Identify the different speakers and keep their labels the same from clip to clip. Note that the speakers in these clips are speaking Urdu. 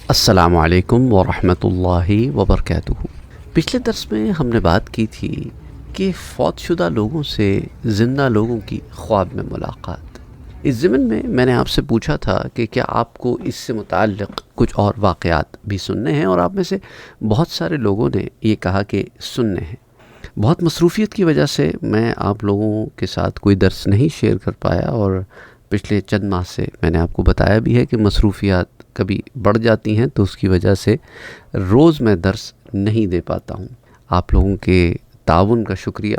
Speaker 1: السلام علیکم ورحمۃ اللہ وبرکاتہ۔ پچھلے درس میں ہم نے بات کی تھی کہ فوت شدہ لوگوں سے زندہ لوگوں کی خواب میں ملاقات۔ اس ضمن میں میں نے آپ سے پوچھا تھا کہ کیا آپ کو اس سے متعلق کچھ اور واقعات بھی سننے ہیں، اور آپ میں سے بہت سارے لوگوں نے یہ کہا کہ سننے ہیں۔ بہت مصروفیت کی وجہ سے میں آپ لوگوں کے ساتھ کوئی درس نہیں شیئر کر پایا، اور پچھلے چند ماہ سے میں نے آپ کو بتایا بھی ہے کہ مصروفیات کبھی بڑھ جاتی ہیں تو اس کی وجہ سے روز میں درس نہیں دے پاتا ہوں۔ آپ لوگوں کے تعاون کا شکریہ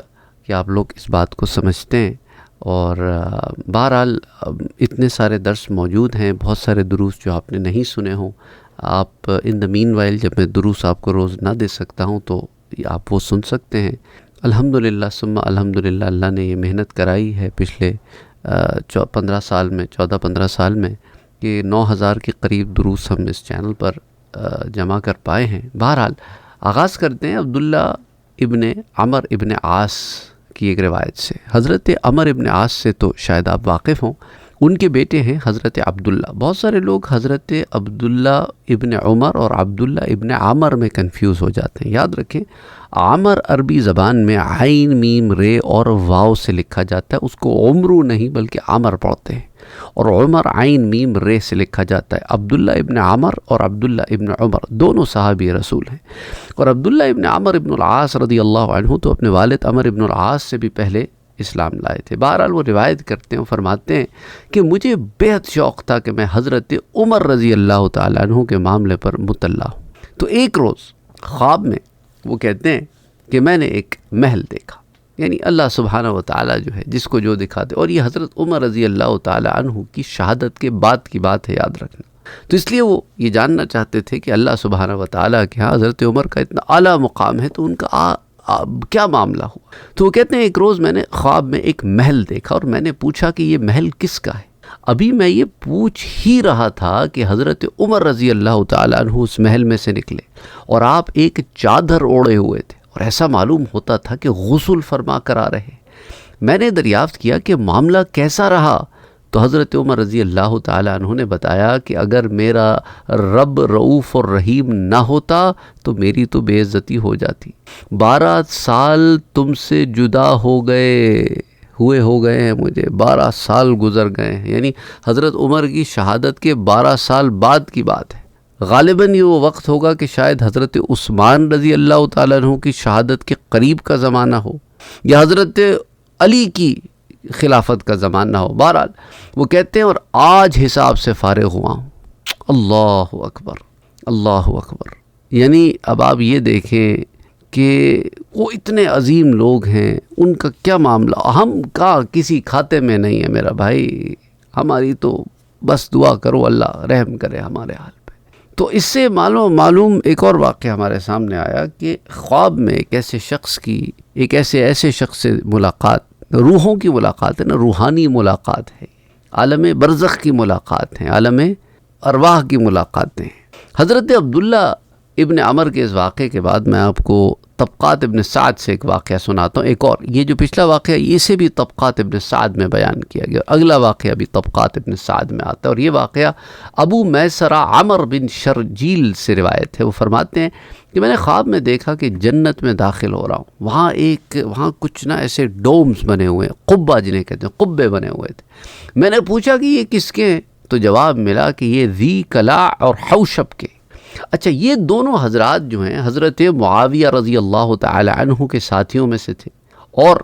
Speaker 1: کہ آپ لوگ اس بات کو سمجھتے ہیں، اور بہرحال اتنے سارے درس موجود ہیں، بہت سارے دروس جو آپ نے نہیں سنے ہوں۔ آپ ان دا مین وائل جب میں دروس آپ کو روز نہ دے سکتا ہوں تو آپ وہ سن سکتے ہیں۔ الحمدللہ ثم الحمدللہ، اللہ نے یہ محنت کرائی ہے پچھلے 14 سال میں کہ 9,000 کے قریب دروس ہم اس چینل پر جمع کر پائے ہیں۔ بہرحال آغاز کرتے ہیں عبداللہ ابن عمر ابن عاص کی ایک روایت سے۔ حضرت عمر ابن عاص سے تو شاید آپ واقف ہوں، ان کے بیٹے ہیں حضرت عبداللہ۔ بہت سارے لوگ حضرت عبداللہ ابن عمر اور عبداللہ ابن عامر میں کنفیوز ہو جاتے ہیں۔ یاد رکھیں، عامر عربی زبان میں عین میم رے اور واو سے لکھا جاتا ہے، اس کو عمرو نہیں بلکہ عامر پڑھتے ہیں، اور عمر عین میم رے سے لکھا جاتا ہے۔ عبداللہ ابن عمر اور عبداللہ ابن عمر دونوں صحابی رسول ہیں، اور عبداللہ ابن عمر ابن العاص رضی اللہ عنہ تو اپنے والد عمر ابن العاص سے بھی پہلے اسلام لائے تھے۔ بہرحال وہ روایت کرتے ہیں، فرماتے ہیں کہ مجھے بہت شوق تھا کہ میں حضرت عمر رضی اللہ تعالیٰ عنہ کے معاملے پر مطلع ہوں۔ تو ایک روز خواب میں وہ کہتے ہیں کہ میں نے ایک محل دیکھا، یعنی اللہ سبحانہ و تعالیٰ جو ہے جس کو جو دکھاتے، اور یہ حضرت عمر رضی اللہ تعالیٰ عنہ کی شہادت کے بعد کی بات ہے، یاد رکھنا۔ تو اس لیے وہ یہ جاننا چاہتے تھے کہ اللہ سبحانہ و تعالیٰ کے ہاں حضرت عمر کا اتنا اعلیٰ مقام ہے تو ان کا کیا معاملہ ہوا۔ تو وہ کہتے ہیں ایک روز میں نے خواب میں ایک محل دیکھا، اور میں نے پوچھا کہ یہ محل کس کا ہے۔ ابھی میں یہ پوچھ ہی رہا تھا کہ حضرت عمر رضی اللہ تعالیٰ عنہ اس محل میں سے نکلے، اور آپ ایک چادر اوڑے ہوئے تھے، اور ایسا معلوم ہوتا تھا کہ غسل فرما کر آ رہے۔ میں نے دریافت کیا کہ معاملہ کیسا رہا، تو حضرت عمر رضی اللہ تعالیٰ عنہ نے بتایا کہ اگر میرا رب رؤوف اور رحیم نہ ہوتا تو میری تو بے عزتی ہو جاتی۔ 12 سال تم سے جدا ہو گئے ہیں مجھے، 12 سال گزر گئے ہیں، یعنی حضرت عمر کی شہادت کے 12 سال بعد کی بات ہے۔ غالباً یہ وہ وقت ہوگا کہ شاید حضرت عثمان رضی اللہ تعالیٰ عنہ کی شہادت کے قریب کا زمانہ ہو، یا حضرت علی کی خلافت کا زمانہ ہو۔ بہرحال وہ کہتے ہیں اور آج حساب سے فارغ ہوا ہوں۔ اللہ اکبر، اللہ اکبر۔ یعنی اب آپ یہ دیکھیں کہ وہ اتنے عظیم لوگ ہیں، ان کا کیا معاملہ، ہم کا کسی کھاتے میں نہیں ہے میرا بھائی، ہماری تو بس دعا کرو اللہ رحم کرے ہمارے حال پہ۔ تو اس سے معلوم ایک اور واقعہ ہمارے سامنے آیا کہ خواب میں ایک ایسے شخص سے ملاقات، روحوں کی ملاقات ہے نا، روحانی ملاقات ہے، عالم برزخ کی ملاقات ہیں، عالم ارواح کی ملاقاتیں ہیں۔ حضرت عبداللہ ابن عمر کے اس واقعے کے بعد میں آپ کو طبقات ابن سعد سے ایک واقعہ سناتا ہوں۔ ایک اور، یہ جو پچھلا واقعہ اسے بھی طبقات ابن سعد میں بیان کیا گیا، اگلا واقعہ بھی طبقات ابن سعد میں آتا ہے، اور یہ واقعہ ابو میسرہ عمر بن شرجیل سے روایت ہے۔ وہ فرماتے ہیں کہ میں نے خواب میں دیکھا کہ جنت میں داخل ہو رہا ہوں، وہاں کچھ نا ایسے ڈومز بنے ہوئے ہیں، قبہ جنہیں کہتے ہیں، قبے بنے ہوئے تھے۔ میں نے پوچھا کہ یہ کس کے ہیں، تو جواب ملا کہ یہ ذی کلاع اور حوشب کے۔ اچھا، یہ دونوں حضرات جو ہیں حضرت معاویہ رضی اللہ تعالی عنہ کے ساتھیوں میں سے تھے، اور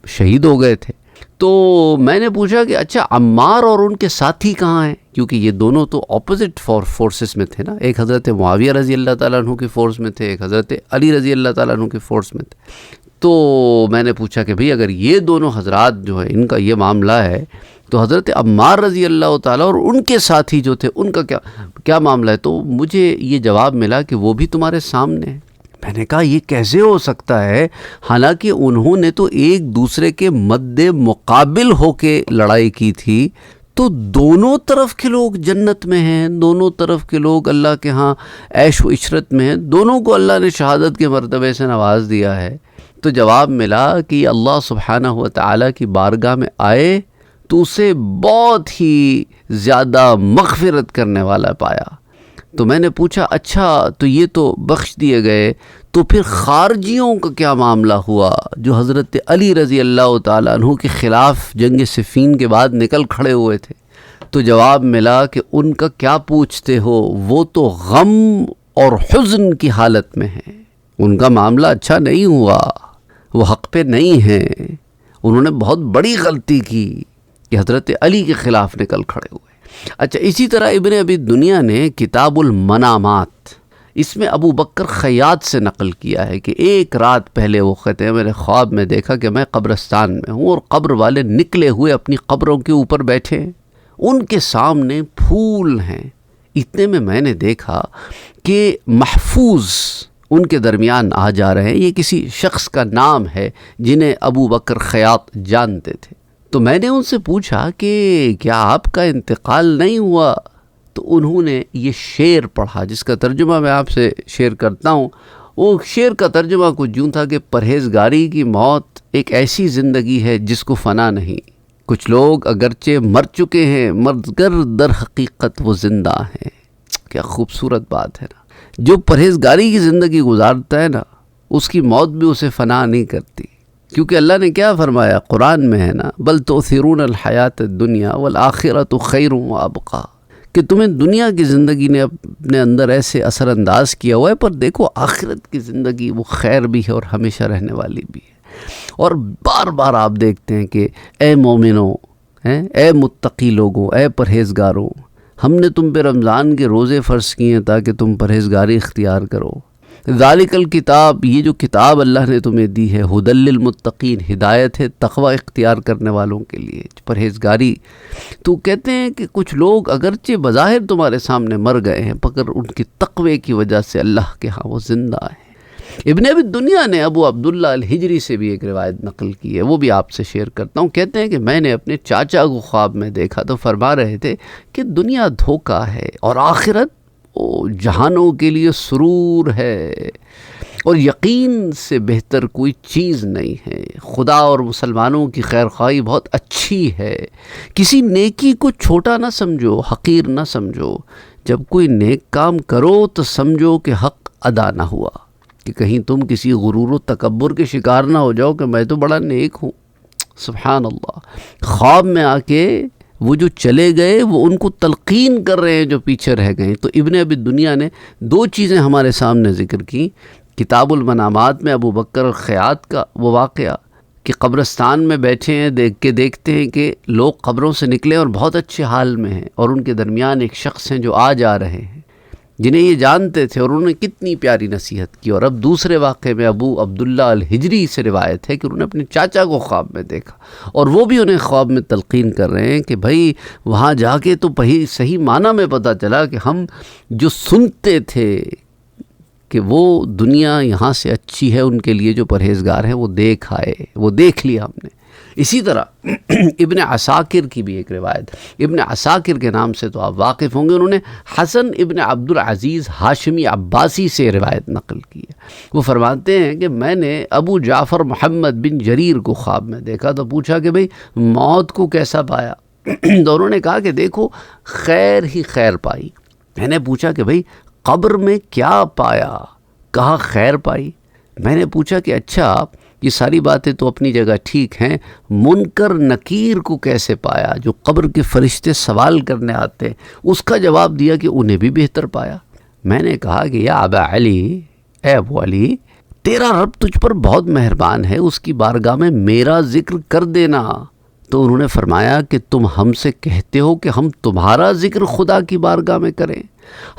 Speaker 1: شہید ہو گئے تھے۔ تو میں نے پوچھا کہ اچھا عمار اور ان کے ساتھی کہاں ہیں، کیونکہ یہ دونوں تو اپوزٹ فورسز میں تھے نا، ایک حضرت معاویہ رضی اللہ تعالیٰ عنہ کی فورس میں تھے، ایک حضرت علی رضی اللہ تعالیٰ عنہ کی فورس میں تھے۔ تو میں نے پوچھا کہ بھئی اگر یہ دونوں حضرات جو ہیں ان کا یہ معاملہ ہے تو حضرت عمار رضی اللہ تعالیٰ اور ان کے ساتھی جو تھے ان کا کیا معاملہ ہے؟ تو مجھے یہ جواب ملا کہ وہ بھی تمہارے سامنے ہے۔ میں نے کہا یہ کیسے ہو سکتا ہے، حالانکہ انہوں نے تو ایک دوسرے کے مد مقابل ہو کے لڑائی کی تھی، تو دونوں طرف کے لوگ جنت میں ہیں، دونوں طرف کے لوگ اللہ کے ہاں عیش و عشرت میں ہیں، دونوں کو اللہ نے شہادت کے مرتبے سے نواز دیا ہے۔ تو جواب ملا کہ یہ اللہ سبحانہ و تعالیٰ کی بارگاہ میں آئے تو اسے بہت ہی زیادہ مغفرت کرنے والا پایا، تو میں نے پوچھا اچھا تو یہ تو بخش دیے گئے، تو پھر خارجیوں کا کیا معاملہ ہوا جو حضرت علی رضی اللہ تعالیٰ عنہ کے خلاف جنگ صفین کے بعد نکل کھڑے ہوئے تھے؟ تو جواب ملا کہ ان کا کیا پوچھتے ہو، وہ تو غم اور حزن کی حالت میں ہیں، ان کا معاملہ اچھا نہیں ہوا، وہ حق پہ نہیں ہیں، انہوں نے بہت بڑی غلطی کی کہ حضرت علی کے خلاف نکل کھڑے ہوئے۔ اچھا، اسی طرح ابن ابی دنیا نے کتاب المنامات، اس میں ابو بکر خیاط سے نقل کیا ہے کہ ایک رات پہلے وہ کہتے ہیں میں نے خواب میں دیکھا کہ میں قبرستان میں ہوں اور قبر والے نکلے ہوئے اپنی قبروں کے اوپر بیٹھے ہیں، ان کے سامنے پھول ہیں، اتنے میں نے دیکھا کہ محفوظ ان کے درمیان آ جا رہے ہیں، یہ کسی شخص کا نام ہے جنہیں ابو بکر خیاط جانتے تھے۔ تو میں نے ان سے پوچھا کہ کیا آپ کا انتقال نہیں ہوا؟ تو انہوں نے یہ شعر پڑھا جس کا ترجمہ میں آپ سے شیئر کرتا ہوں۔ وہ شعر کا ترجمہ کچھ یوں تھا کہ پرہیزگاری کی موت ایک ایسی زندگی ہے جس کو فنا نہیں، کچھ لوگ اگرچہ مر چکے ہیں مگر در حقیقت وہ زندہ ہیں۔ کیا خوبصورت بات ہے نا، جو پرہیزگاری کی زندگی گزارتا ہے نا اس کی موت بھی اسے فنا نہیں کرتی، کیونکہ اللہ نے کیا فرمایا قرآن میں ہے نا، بل تؤثرون الحیات الدنیا والآخرۃ خیر وابقی، کہ تمہیں دنیا کی زندگی نے اپنے اندر ایسے اثر انداز کیا ہوا ہے، پر دیکھو آخرت کی زندگی وہ خیر بھی ہے اور ہمیشہ رہنے والی بھی ہے۔ اور بار بار آپ دیکھتے ہیں کہ اے مومنوں، اے متقی لوگوں، اے پرہیزگاروں، ہم نے تم پہ رمضان کے روزے فرض کیے ہیں تاکہ تم پرہیزگاری اختیار کرو۔ ذالک الکتاب، یہ جو کتاب اللہ نے تمہیں دی ہے، ھدی للمتقین، ہدایت ہے تقوی اختیار کرنے والوں کے لیے، پرہیزگاری۔ تو کہتے ہیں کہ کچھ لوگ اگرچہ بظاہر تمہارے سامنے مر گئے ہیں مگر ان کی تقوی کی وجہ سے اللہ کے ہاں وہ زندہ ہیں۔ ابن ابی دنیا نے ابو عبداللہ الحجری سے بھی ایک روایت نقل کی ہے، وہ بھی آپ سے شیئر کرتا ہوں۔ کہتے ہیں کہ میں نے اپنے چاچا کو خواب میں دیکھا تو فرما رہے تھے کہ دنیا دھوکہ ہے اور آخرت جہانوں کے لیے سرور ہے، اور یقین سے بہتر کوئی چیز نہیں ہے، خدا اور مسلمانوں کی خیر خواہی بہت اچھی ہے، کسی نیکی کو چھوٹا نہ سمجھو، حقیر نہ سمجھو، جب کوئی نیک کام کرو تو سمجھو کہ حق ادا نہ ہوا، کہ کہیں تم کسی غرور و تکبر کے شکار نہ ہو جاؤ کہ میں تو بڑا نیک ہوں۔ سبحان اللہ، خواب میں آ کے وہ جو چلے گئے وہ ان کو تلقین کر رہے ہیں جو پیچھے رہ گئے۔ تو ابن ابی دنیا نے دو چیزیں ہمارے سامنے ذکر کی، کتاب المنامات میں ابو بکر خیاط کا وہ واقعہ کہ قبرستان میں بیٹھے ہیں، دیکھتے ہیں کہ لوگ قبروں سے نکلے اور بہت اچھے حال میں ہیں، اور ان کے درمیان ایک شخص ہیں جو آ جا رہے ہیں جنہیں یہ جانتے تھے، اور انہوں نے کتنی پیاری نصیحت کی۔ اور اب دوسرے واقعے میں ابو عبداللہ الحجری سے روایت ہے کہ انہوں نے اپنے چاچا کو خواب میں دیکھا، اور وہ بھی انہیں خواب میں تلقین کر رہے ہیں کہ بھائی وہاں جا کے تو صحیح معنی میں پتہ چلا کہ ہم جو سنتے تھے کہ وہ دنیا یہاں سے اچھی ہے ان کے لیے جو پرہیزگار ہیں، وہ دیکھ آئے، وہ دیکھ لیا ہم نے۔ اسی طرح ابن عساکر کی بھی ایک روایت، ابن عساکر کے نام سے تو آپ واقف ہوں گے، انہوں نے حسن ابن عبد العزیز ہاشمی عباسی سے روایت نقل کی ہے۔ وہ فرماتے ہیں کہ میں نے ابو جعفر محمد بن جریر کو خواب میں دیکھا تو پوچھا کہ بھئی موت کو کیسا پایا؟ تو انہوں نے کہا کہ دیکھو خیر ہی خیر پائی۔ میں نے پوچھا کہ بھئی قبر میں کیا پایا؟ کہا خیر پائی۔ میں نے پوچھا کہ اچھا یہ ساری باتیں تو اپنی جگہ ٹھیک ہیں، منکر نکیر کو کیسے پایا جو قبر کے فرشتے سوال کرنے آتے ہیں؟ اس کا جواب دیا کہ انہیں بھی بہتر پایا۔ میں نے کہا کہ یا ابا علی، اے ابو علی، تیرا رب تجھ پر بہت مہربان ہے، اس کی بارگاہ میں میرا ذکر کر دینا۔ تو انہوں نے فرمایا کہ تم ہم سے کہتے ہو کہ ہم تمہارا ذکر خدا کی بارگاہ میں کریں،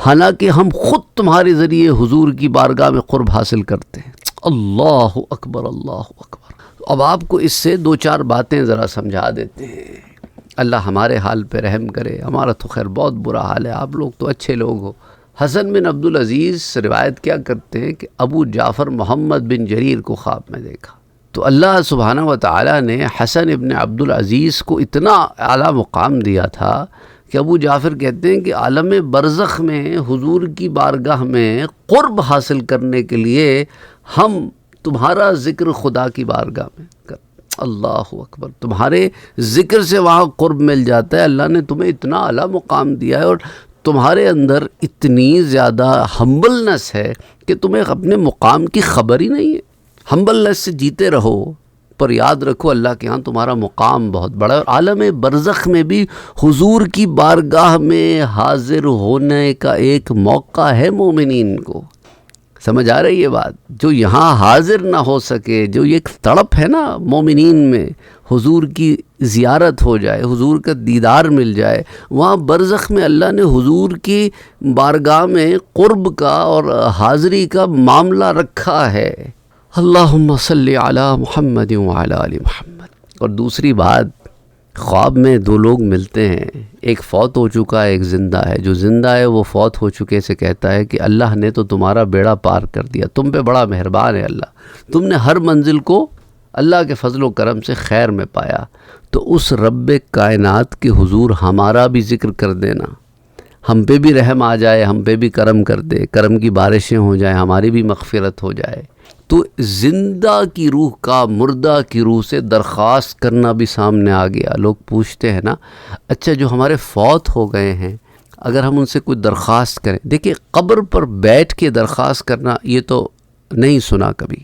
Speaker 1: حالانکہ ہم خود تمہارے ذریعے حضور کی بارگاہ میں قرب حاصل کرتے ہیں۔ اللہ اکبر، اللہ اکبر۔ اب آپ کو اس سے دو چار باتیں ذرا سمجھا دیتے ہیں۔ اللہ ہمارے حال پہ رحم کرے، ہمارا تو خیر بہت برا حال ہے، آپ لوگ تو اچھے لوگ ہو۔ حسن بن عبد العزیز روایت کیا کرتے ہیں کہ ابو جعفر محمد بن جریر کو خواب میں دیکھا، تو اللہ سبحانہ و تعالیٰ نے حسن ابن عبد العزیز کو اتنا اعلیٰ مقام دیا تھا کہ ابو جعفر کہتے ہیں کہ عالم برزخ میں حضور کی بارگاہ میں قرب حاصل کرنے کے لیے ہم تمہارا ذکر خدا کی بارگاہ میں کر۔ اللہ اکبر، تمہارے ذکر سے وہاں قرب مل جاتا ہے۔ اللہ نے تمہیں اتنا اعلیٰ مقام دیا ہے، اور تمہارے اندر اتنی زیادہ ہمبلنس ہے کہ تمہیں اپنے مقام کی خبر ہی نہیں ہے. ہمبلنس سے جیتے رہو، پر یاد رکھو اللہ کے ہاں تمہارا مقام بہت بڑا ہے. اور عالم برزخ میں بھی حضور کی بارگاہ میں حاضر ہونے کا ایک موقع ہے مومنین کو. سمجھ آ رہی ہے بات؟ جو یہاں حاضر نہ ہو سکے، جو یہ ایک تڑپ ہے نا مومنین میں، حضور کی زیارت ہو جائے، حضور کا دیدار مل جائے، وہاں برزخ میں اللہ نے حضور کی بارگاہ میں قرب کا اور حاضری کا معاملہ رکھا ہے. اللہم صلی علی محمد وعلی آل محمد. اور دوسری بات، خواب میں دو لوگ ملتے ہیں، ایک فوت ہو چکا ہے، ایک زندہ ہے. جو زندہ ہے وہ فوت ہو چکے سے کہتا ہے کہ اللہ نے تو تمہارا بیڑا پار کر دیا، تم پہ بڑا مہربان ہے اللہ، تم نے ہر منزل کو اللہ کے فضل و کرم سے خیر میں پایا. تو اس رب کائنات کے حضور ہمارا بھی ذکر کر دینا، ہم پہ بھی رحم آ جائے، ہم پہ بھی کرم کر دے، کرم کی بارشیں ہو جائیں، ہماری بھی مغفرت ہو جائے. تو زندہ کی روح کا مردہ کی روح سے درخواست کرنا بھی سامنے آ گیا. لوگ پوچھتے ہیں نا، اچھا جو ہمارے فوت ہو گئے ہیں اگر ہم ان سے کوئی درخواست کریں، دیکھیں قبر پر بیٹھ کے درخواست کرنا یہ تو نہیں سنا کبھی،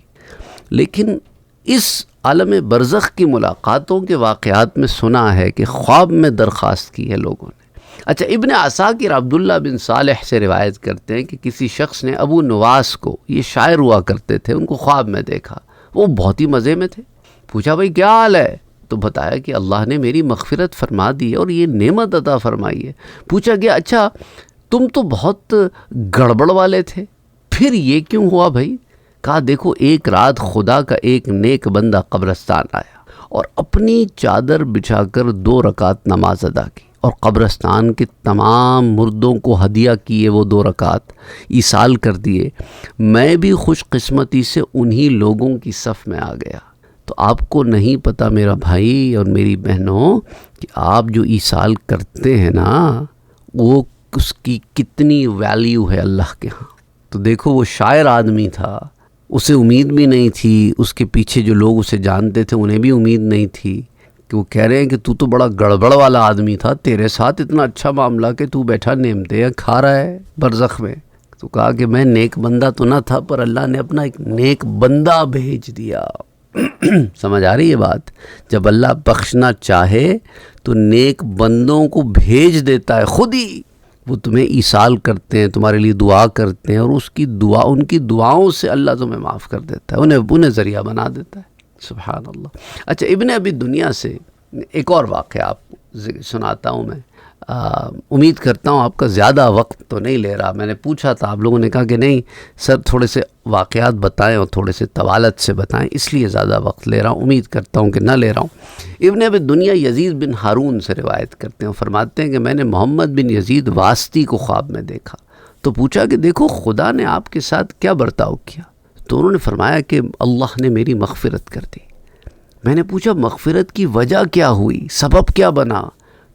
Speaker 1: لیکن اس عالم برزخ کی ملاقاتوں کے واقعات میں سنا ہے کہ خواب میں درخواست کی ہے لوگوں نے. اچھا، ابن عساکر عبداللہ بن صالح سے روایت کرتے ہیں کہ کسی شخص نے ابو نواس کو، یہ شاعر ہوا کرتے تھے، ان کو خواب میں دیکھا، وہ بہت ہی مزے میں تھے. پوچھا بھائی کیا حال ہے؟ تو بتایا کہ اللہ نے میری مغفرت فرما دی ہے اور یہ نعمت عطا فرمائی ہے. پوچھا گیا اچھا تم تو بہت گڑبڑ والے تھے، پھر یہ کیوں ہوا بھائی؟ کہا دیکھو ایک رات خدا کا ایک نیک بندہ قبرستان آیا اور اپنی چادر بچھا کر 2 رکعت نماز ادا کی، اور قبرستان کے تمام مردوں کو ہدیہ کیے، وہ 2 رکعت ایصال کر دیے. میں بھی خوش قسمتی سے انہی لوگوں کی صف میں آ گیا. تو آپ کو نہیں پتہ میرا بھائی اور میری بہنوں کہ آپ جو ایصال کرتے ہیں نا وہ اس کی کتنی ویلیو ہے اللہ کے ہاں. تو دیکھو وہ شاعر آدمی تھا، اسے امید بھی نہیں تھی، اس کے پیچھے جو لوگ اسے جانتے تھے انہیں بھی امید نہیں تھی، کہ وہ کہہ رہے ہیں کہ تو بڑا گڑبڑ والا آدمی تھا، تیرے ساتھ اتنا اچھا معاملہ کہ تو بیٹھا نعمتیں کھا رہا ہے برزخ میں. تو کہا کہ میں نیک بندہ تو نہ تھا، پر اللہ نے اپنا ایک نیک بندہ بھیج دیا. سمجھ آ رہی ہے بات؟ جب اللہ بخشنا چاہے تو نیک بندوں کو بھیج دیتا ہے خود ہی. وہ تمہیں ایصال کرتے ہیں، تمہارے لیے دعا کرتے ہیں، اور اس کی دعا، ان کی دعاؤں سے اللہ تمہیں معاف کر دیتا ہے، انہیں ذریعہ بنا دیتا ہے. سبحان اللہ. اچھا، ابن ابی دنیا سے ایک اور واقعہ آپ کو سناتا ہوں میں. امید کرتا ہوں آپ کا زیادہ وقت تو نہیں لے رہا. میں نے پوچھا تھا، آپ لوگوں نے کہا کہ نہیں سر تھوڑے سے واقعات بتائیں اور تھوڑے سے طوالت سے بتائیں، اس لیے زیادہ وقت لے رہا ہوں. امید کرتا ہوں کہ نہ لے رہا ہوں. ابن ابی دنیا یزید بن ہارون سے روایت کرتے ہیں، فرماتے ہیں کہ میں نے محمد بن یزید واسطی کو خواب میں دیکھا. تو پوچھا کہ دیکھو خدا نے آپ کے ساتھ کیا برتاؤ کیا؟ تو انہوں نے فرمایا کہ اللہ نے میری مغفرت کر دی. میں نے پوچھا مغفرت کی وجہ کیا ہوئی، سبب کیا بنا؟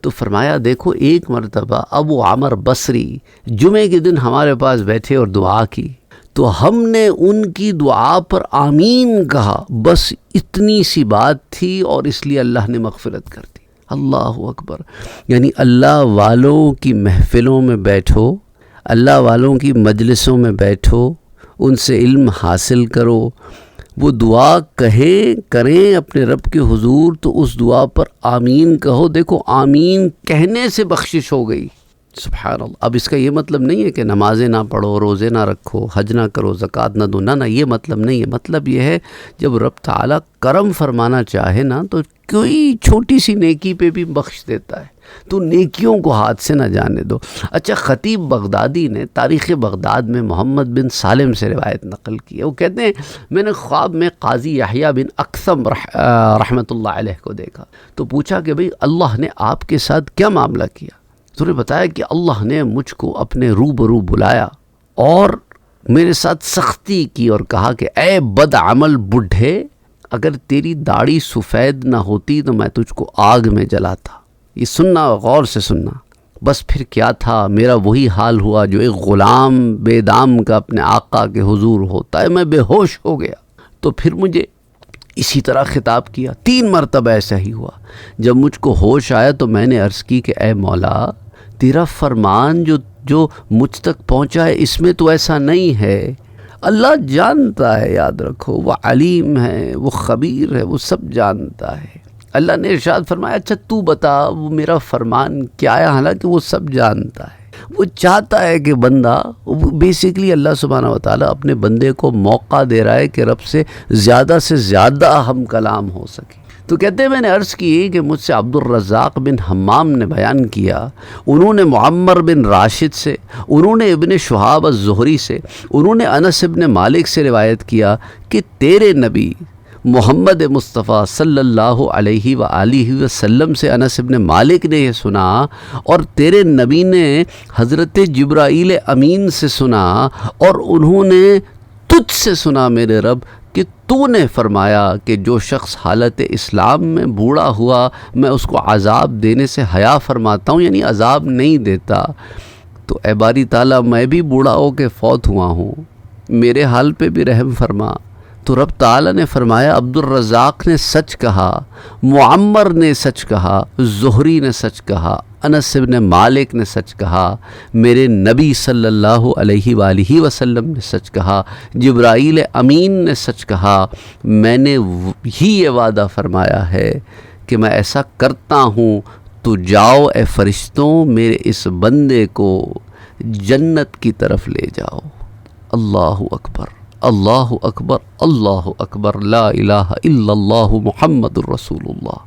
Speaker 1: تو فرمایا دیکھو ایک مرتبہ ابو عامر بصری جمعے کے دن ہمارے پاس بیٹھے اور دعا کی، تو ہم نے ان کی دعا پر آمین کہا، بس اتنی سی بات تھی، اور اس لیے اللہ نے مغفرت کر دی. اللہ اکبر. یعنی اللہ والوں کی محفلوں میں بیٹھو، اللہ والوں کی مجلسوں میں بیٹھو، ان سے علم حاصل کرو، وہ دعا کریں اپنے رب کے حضور، تو اس دعا پر آمین کہو. دیکھو آمین کہنے سے بخشش ہو گئی. سبحان اللہ. اب اس کا یہ مطلب نہیں ہے کہ نمازیں نہ پڑھو، روزے نہ رکھو، حج نہ کرو، زکوٰۃ نہ دو، نہ یہ مطلب نہیں ہے. مطلب یہ ہے جب رب تعالیٰ کرم فرمانا چاہے نا تو کوئی چھوٹی سی نیکی پہ بھی بخش دیتا ہے. تو نیکیوں کو ہاتھ سے نہ جانے دو. اچھا، خطیب بغدادی نے تاریخ بغداد میں محمد بن سالم سے روایت نقل کی ہے. وہ کہتے ہیں میں نے خواب میں قاضی یحییٰ بن اقسم رحمۃ اللہ علیہ کو دیکھا. تو پوچھا کہ بھئی اللہ نے آپ کے ساتھ کیا معاملہ کیا؟ تو انہوں نے بتایا کہ اللہ نے مجھ کو اپنے روبرو بلایا اور میرے ساتھ سختی کی اور کہا کہ اے بد عمل بڈھے، اگر تیری داڑھی سفید نہ ہوتی تو میں تجھ کو آگ میں جلاتا. یہ سننا، غور سے سننا. بس پھر کیا تھا، میرا وہی حال ہوا جو ایک غلام بے دام کا اپنے آقا کے حضور ہوتا ہے. میں بے ہوش ہو گیا. تو پھر مجھے اسی طرح خطاب کیا. 3 مرتبہ ایسا ہی ہوا. جب مجھ کو ہوش آیا تو میں نے عرض کی کہ اے مولا، تیرا فرمان جو جو مجھ تک پہنچا ہے اس میں تو ایسا نہیں ہے۔ اللہ جانتا ہے، یاد رکھو، وہ علیم ہے، وہ خبیر ہے، وہ سب جانتا ہے۔ اللہ نے ارشاد فرمایا اچھا تو بتا وہ میرا فرمان کیا ہے، حالانکہ وہ سب جانتا ہے۔ وہ چاہتا ہے کہ بندہ، بیسیکلی اللہ سبحانہ وتعالیٰ اپنے بندے کو موقع دے رہا ہے کہ رب سے زیادہ ہم کلام ہو سکے۔ تو کہتے ہیں میں نے عرض کی کہ مجھ سے عبد الرزاق بن حمام نے بیان کیا، انہوں نے معمر بن راشد سے، انہوں نے ابن شہاب الزہری سے، انہوں نے انس بن مالک سے روایت کیا کہ تیرے نبی محمد مصطفیٰ صلی اللہ علیہ وآلہ وسلم سے انس بن مالک نے یہ سنا، اور تیرے نبی نے حضرت جبرائیل امین سے سنا، اور انہوں نے تجھ سے سنا میرے رب کہ تو نے فرمایا کہ جو شخص حالت اسلام میں بوڑھا ہوا میں اس کو عذاب دینے سے حیا فرماتا ہوں، یعنی عذاب نہیں دیتا۔ تو اے باری تعالیٰ میں بھی بوڑھا ہو کے فوت ہوا ہوں، میرے حال پہ بھی رحم فرما۔ تو رب تعالیٰ نے فرمایا عبد الرزاق نے سچ کہا، معمر نے سچ کہا، زہری نے سچ کہا، انس بن مالک نے سچ کہا، میرے نبی صلی اللہ علیہ وآلہ وسلم نے سچ کہا، جبرائیل امین نے سچ کہا، میں نے ہی یہ وعدہ فرمایا ہے کہ میں ایسا کرتا ہوں۔ تو جاؤ اے فرشتوں میرے اس بندے کو جنت کی طرف لے جاؤ۔ اللہ اکبر، اللہ اکبر، اللہ اکبر، لا الہ الا اللہ محمد الرسول اللہ۔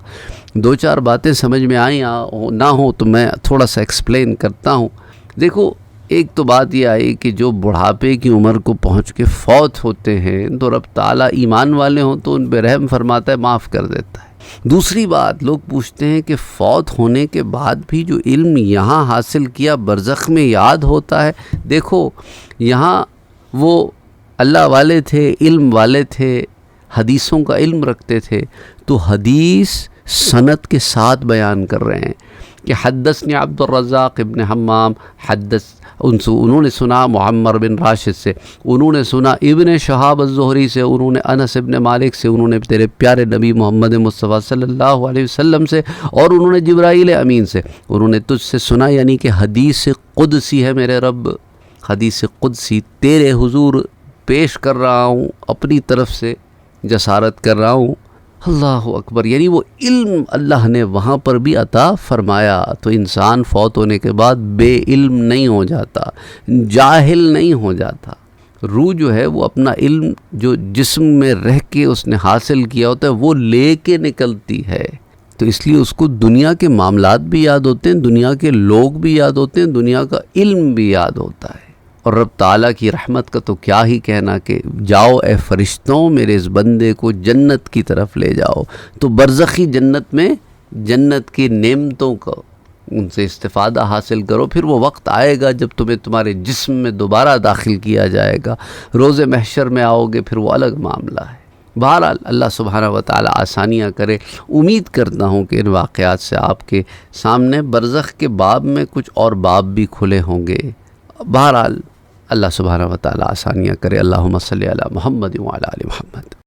Speaker 1: دو چار باتیں سمجھ میں آئیں نہ ہوں تو میں تھوڑا سا ایکسپلین کرتا ہوں۔ دیکھو، ایک تو بات یہ آئی کہ جو بڑھاپے کی عمر کو پہنچ کے فوت ہوتے ہیں تو رب تعالیٰ ایمان والے ہوں تو ان پہ رحم فرماتا ہے، معاف کر دیتا ہے۔ دوسری بات، لوگ پوچھتے ہیں کہ فوت ہونے کے بعد بھی جو علم یہاں حاصل کیا برزخ میں یاد ہوتا ہے۔ دیکھو، یہاں وہ اللہ والے تھے، علم والے تھے، حدیثوں کا علم رکھتے تھے، تو حدیث سند کے ساتھ بیان کر رہے ہیں کہ حدثنی عبد الرزاق ابن حمام، انہوں نے سنا معمر بن راشد سے، انہوں نے سنا ابن شہاب الزہری سے، انہوں نے انس ابن مالک سے، انہوں نے تیرے پیارے نبی محمد مصطفیٰ صلی اللہ علیہ وسلم سے، اور انہوں نے جبرائیل امین سے، انہوں نے تجھ سے سنا، یعنی کہ حدیث قدسی ہے میرے رب، حدیث قدسی تیرے حضور پیش کر رہا ہوں، اپنی طرف سے جسارت کر رہا ہوں۔ اللہ اکبر، یعنی وہ علم اللہ نے وہاں پر بھی عطا فرمایا۔ تو انسان فوت ہونے کے بعد بے علم نہیں ہو جاتا، جاہل نہیں ہو جاتا۔ روح جو ہے وہ اپنا علم جو جسم میں رہ کے اس نے حاصل کیا ہوتا ہے وہ لے کے نکلتی ہے، تو اس لیے اس کو دنیا کے معاملات بھی یاد ہوتے ہیں، دنیا کے لوگ بھی یاد ہوتے ہیں، دنیا کا علم بھی یاد ہوتا ہے۔ اور رب تعالیٰ کی رحمت کا تو کیا ہی کہنا کہ جاؤ اے فرشتوں میرے اس بندے کو جنت کی طرف لے جاؤ۔ تو برزخی جنت میں جنت کی نعمتوں کا ان سے استفادہ حاصل کرو، پھر وہ وقت آئے گا جب تمہیں تمہارے جسم میں دوبارہ داخل کیا جائے گا، روز محشر میں آؤ گے، پھر وہ الگ معاملہ ہے۔ بہرحال اللہ سبحانہ وتعالی آسانیاں کرے۔ امید کرتا ہوں کہ ان واقعات سے آپ کے سامنے برزخ کے باب میں کچھ اور باب بھی کھلے ہوں گے۔ بہرحال اللہ سبحانہ وتعالی آسانیاں کرے۔ اللہم صلی علی محمد وعلی آل محمد۔